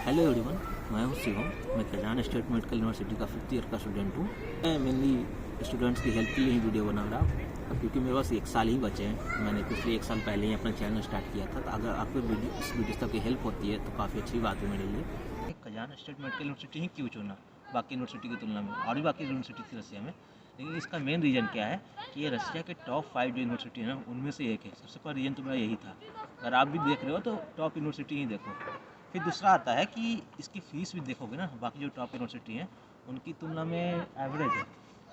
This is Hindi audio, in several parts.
हेलो एवरीवन, मैं हूँ शिवम। मैं कजान स्टेट मेडिकल यूनिवर्सिटी का 5th ईयर का स्टूडेंट हूँ। मैं मेनली स्टूडेंट्स की हेल्प के लिए ही वीडियो बना रहा हूँ, क्योंकि मेरे पास 1 साल ही बचे हैं। मैंने पिछले 1 साल पहले ही अपना चैनल स्टार्ट किया था। तो अगर आपको इस वीडियो तक की हेल्प होती है तो काफ़ी अच्छी बात है मेरे लिए। कजान स्टेट मेडिकल यूनिवर्सिटी ही क्यों चुना बाकी यूनिवर्सिटी की तुलना में, और भी बाकी यूनिवर्सिटी थी रसिया में, लेकिन इसका मेन रीज़न क्या है कि ये रसिया के टॉप 5 जो यूनिवर्सिटी है ना, उनमें से एक है। सबसे पहला रीज़न तो मेरा यही था। अगर आप भी देख रहे हो तो टॉप यूनिवर्सिटी ही देखो। फिर दूसरा आता है कि इसकी फ़ीस भी देखोगे ना, बाकी जो टॉप यूनिवर्सिटी हैं उनकी तुलना में एवरेज है,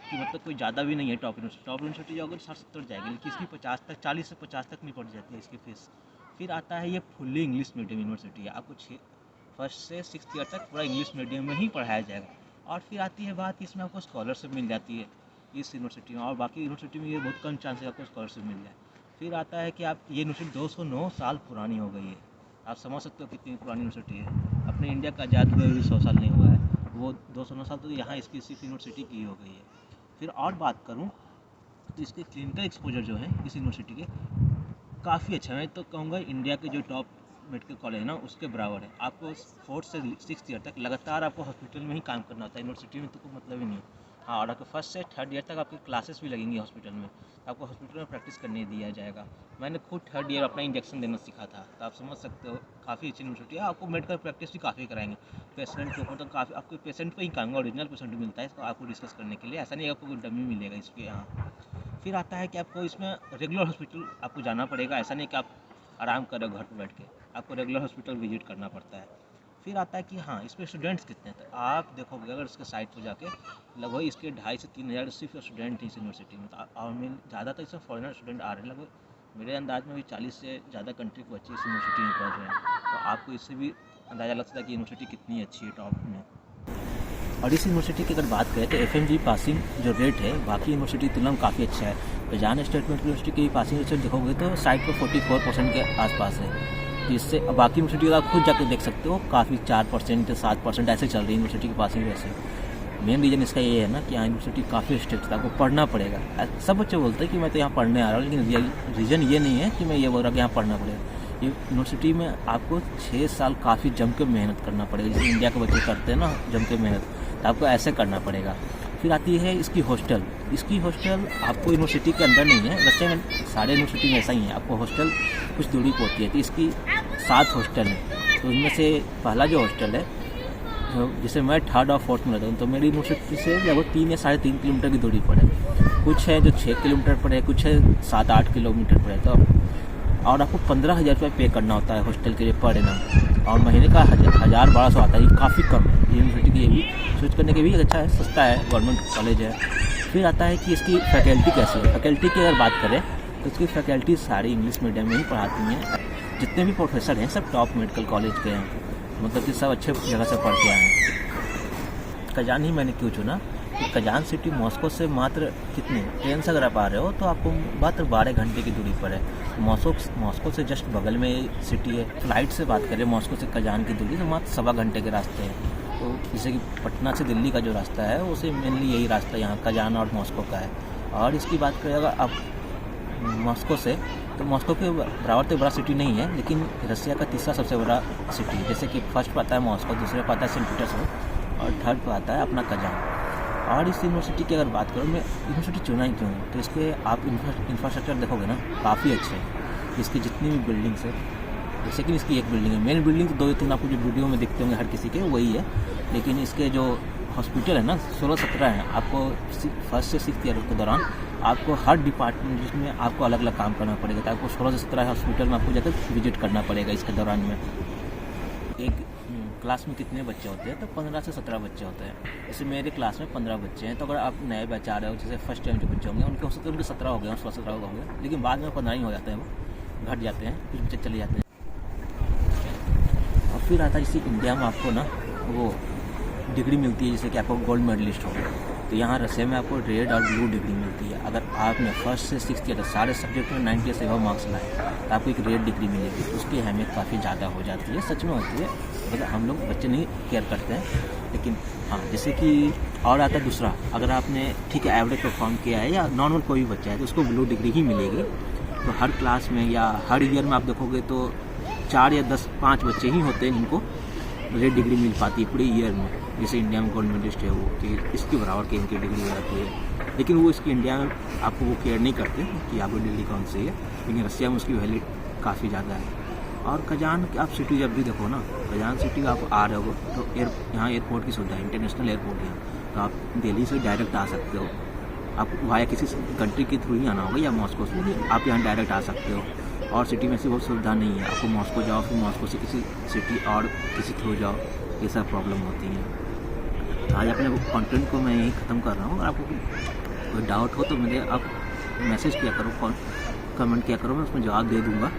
कि मतलब कोई ज़्यादा भी नहीं है। टॉप यूनिवर्सिटी जाओगे 60-70 जाएगी, लेकिन इसकी 50 तक 40 से 50 तक में पड़ जाती है इसकी फ़ीस। फिर आता है ये फुल्ली इंग्लिश मीडियम यूनिवर्सिटी है। आपको 1st से 6th ईयर तक पूरा इंग्लिश मीडियम में ही पढ़ाया जाएगा। और फिर आती है बात कि इसमें आपको स्कॉलरशिप मिल जाती है इस यूनिवर्सिटी में, और बाकी यूनिवर्सिटी में ये बहुत कम चांस है आपको स्कॉलरशिप मिल जाए। फिर आता है कि आप ये यूनिवर्सिटी 209 साल पुरानी हो गई है। आप समझ सकते हो कितनी पुरानी यूनिवर्सिटी है। अपने इंडिया का आज़ाद हुए भी 100 साल नहीं हुआ है, वो 209 साल तो यहाँ इसकी सिर्फ यूनिवर्सिटी की हो गई है। फिर और बात करूँ तो इसके क्लिनिकल एक्सपोजर जो है इस यूनिवर्सिटी के काफ़ी अच्छा है। मैं तो कहूँगा इंडिया के जो टॉप मेडिकल कॉलेज है ना, उसके बराबर है। आपको 4th से 6th ईयर तक लगातार आपको हॉस्पिटल में ही काम करना होता है, यूनिवर्सिटी में तो कोई मतलब ही नहीं है। हाँ, और आपको 1st से 3rd ईयर तक आपकी क्लासेस भी लगेंगी हॉस्पिटल में, आपको हॉस्पिटल में प्रैक्टिस करने दिया जाएगा। मैंने खुद 3rd ईयर अपना इंजेक्शन देना सीखा था, तो आप समझ सकते हो काफ़ी अच्छी यूनिवर्सिटी है। आपको मेडिकल प्रैक्टिस भी काफ़ी कराएंगे पेशेंट के ऊपर, तो काफ़ी आपको पेशेंट पे ही काम, ओरिजिनल पेशेंट मिलता है इसको आपको डिस्कस करने के लिए। ऐसा नहीं आपको कोई डमी मिलेगा इसके यहाँ। फिर आता है कि आपको इसमें रेगुलर हॉस्पिटल आपको जाना पड़ेगा। ऐसा नहीं कि आप आराम करो घर पर बैठ के, आपको रेगुलर हॉस्पिटल विजिट करना पड़ता है। फिर आता है कि हाँ, इसमें स्टूडेंट्स कितने हैं। तो आप देखोगे अगर इसके साइट पर जाके, लगभग इसके 2,500 से 3,000 सिर्फ स्टूडेंट हैं इस यूनिवर्सिटी में। और में ज़्यादातर इसमें फॉरेनर स्टूडेंट आ रहे हैं। लगभग मेरे अंदाज में भी 40 से ज़्यादा कंट्री के बच्चे इस यूनिवर्सिटी में पढ़ रहे हैं। तो आपको इससे भी अंदाज़ा लग सकता है कि यूनिवर्सिटी कितनी अच्छी है टॉप में। और इस यूनिवर्सिटी की अगर बात करें तो FMG पासिंग जो रेट है बाकी यूनिवर्सिटी की तुलना में काफ़ी अच्छा है। कजान स्टेट मेडिकल यूनिवर्सिटी की पासिंग रेट देखोगे तो साइड पर 44% के आसपास है, जिससे बाकी यूनिवर्सिटी का आप खुद जाकर देख सकते हो काफ़ी 4% 7% ऐसे चल रही है यूनिवर्सिटी की पासिंग रेट से। मेन रीज़न इसका ये है ना कि यहाँ यूनिवर्सिटी काफ़ी स्ट्रिक्ट है, आपको पढ़ना पड़ेगा। सब बच्चे बोलते हैं कि मैं तो यहाँ पढ़ने आ रहा हूँ, लेकिन रीज़न ये नहीं है कि मैं ये बोल रहा कि यहाँ पढ़ना पड़ेगा। ये यूनिवर्सिटी में आपको 6 साल काफ़ी जम के मेहनत करना पड़ेगा, जैसे इंडिया के बच्चे करते हैं ना जम के मेहनत, तो आपको ऐसे करना पड़ेगा। फिर आती है इसकी हॉस्टल। इसकी हॉस्टल आपको यूनिवर्सिटी के अंदर नहीं है, वैसे में सारे यूनिवर्सिटी में ऐसा ही है, आपको हॉस्टल कुछ दूरी पर होती है। तो इसकी 7 हॉस्टल है। तो उनमें से पहला जो हॉस्टल है, जैसे मैं 3rd और 4th में रहता हूँ, तो मेरी यूनिवर्सिटी से लगभग 3 या 3.5 किलोमीटर की दूरी पर है। कुछ है जो 6 किलोमीटर पर है, कुछ है 7-8 किलोमीटर पर है। तो और आपको 15,000 रुपये पे करना होता है हॉस्टल के लिए पर एनम, और महीने का 1,000-1,200 आता है। ये काफ़ी कम है यूनिवर्सिटी की, ये भी स्विच करने के भी अच्छा है, सस्ता है, गवर्नमेंट कॉलेज है। फिर आता है कि इसकी फैकल्टी कैसी है। फैकल्टी की अगर बात करें तो इसकी फैकल्टी सारी इंग्लिश मीडियम में ही पढ़ाती हैं। जितने भी प्रोफेसर हैं सब टॉप मेडिकल कॉलेज के हैं, मतलब कि सब अच्छे जगह से पढ़ के आए हैं। कजान ही मैंने क्यों चुना कि कजान सिटी मॉस्को से मात्र कितने ट्रेन से अगर आप आ रहे हो तो आपको मात्र 12 घंटे की दूरी पर है। मॉस्को से जस्ट बगल में सिटी है। फ्लाइट से बात करें मॉस्को से कजान की दूरी तो मात्र 1.25 घंटे के रास्ते हैं। तो जैसे कि पटना से दिल्ली का जो रास्ता है उसे मेनली यही रास्ता यहाँ कजान और मॉस्को का है। और इसकी बात करें अगर आप मॉस्को से, तो मॉस्को के बराबर तो बड़ा सिटी नहीं है, लेकिन रसिया का तीसरा सबसे बड़ा सिटी है। जैसे कि फर्स्ट पर आता है मॉस्को, दूसरे पर आता है सेंट पीटर्सबर्ग, और 3rd पर आता है अपना कजान। और इस यूनिवर्सिटी की अगर बात करूँ, मैं यूनिवर्सिटी चुना ही क्यों, तो इसके आप इंफ्रास्ट्रक्चर देखोगे ना काफ़ी अच्छे हैं। इसकी जितनी भी बिल्डिंग्स है, जैसे कि इसकी एक बिल्डिंग है, मेन बिल्डिंग तो 2-3 आपको जो वीडियो में दिखते होंगे हर किसी के वही है, लेकिन इसके जो हॉस्पिटल है ना 16-17 हैं। आपको 1st से 6th ईयर के दौरान आपको हर डिपार्टमेंट जिसमें आपको अलग अलग काम करना पड़ेगा, तो आपको 16 से 17 हॉस्पिटल में आपको जाकर विजिट करना पड़ेगा इसके दौरान में। एक क्लास में कितने बच्चे होते हैं, तो 15 से 17 बच्चे होते हैं। जैसे मेरे क्लास में 15 बच्चे हैं, तो अगर आप नए बैच आ रहे हो, जैसे फर्स्ट टाइम जो बच्चे होंगे उनके हो सकते हैं उनके 17 हो गए, 16-17 हो गए, लेकिन बाद में 15 ही हो जाते हैं, वो घट जाते हैं, कुछ बच्चे चले जाते हैं। और फिर आता है जैसे इंडिया में आपको ना वो डिग्री मिलती है, जैसे कि आपको गोल्ड मेडलिस्ट हो गया, तो यहाँ रसिया में आपको रेड और ब्लू डिग्री मिलती है। अगर आपने 1st से 6th ईयर सारे सब्जेक्ट में 90 से एबव मार्क्स लाए तो आपको एक रेड डिग्री मिलेगी। उसकी अहमियत काफ़ी ज़्यादा हो जाती है, सच में होती है, मतलब हम लोग बच्चे नहीं केयर करते हैं, लेकिन हाँ जैसे कि और आता है दूसरा, अगर आपने ठीक है एवरेज परफॉर्म किया है या नॉर्मल कोई भी बच्चा है तो उसको ब्लू डिग्री ही मिलेगी। तो हर क्लास में या हर ईयर में आप देखोगे तो 4 या 10 5 बच्चे ही होते हैं जिनको रेट डिग्री मिल पाती है पूरे ईयर में, जैसे इंडिया में गवर्नमेंट है वो कि इसके बराबर की इनकी डिग्री हो जाती है। लेकिन वो इसकी इंडिया में आपको वो केयर नहीं करते कि आपकी डिग्री कौन सी है, लेकिन रसिया में उसकी वैल्यू काफ़ी ज़्यादा है। और कजान की आप सिटी जब भी देखो ना, कजान सिटी आप आ रहे हो तो यहाँ एयरपोर्ट की सुविधा है, इंटरनेशनल एयरपोर्ट है, तो आप दिल्ली से डायरेक्ट आ सकते हो। आप वाया किसी कंट्री के थ्रू ही आना होगा या मॉस्को से, आप यहाँ डायरेक्ट आ सकते हो। और सिटी में से बहुत सुविधा नहीं है, आपको मॉस्को जाओ फिर मॉस्को से किसी सिटी और किसी थ्रू जाओ, ये सब प्रॉब्लम होती है। तो आज अपने कंटेंट को मैं यहीं ख़त्म कर रहा हूँ। अगर आपको कोई डाउट हो तो मुझे आप मैसेज किया करो, कमेंट किया करो, मैं उसमें जवाब दे दूँगा।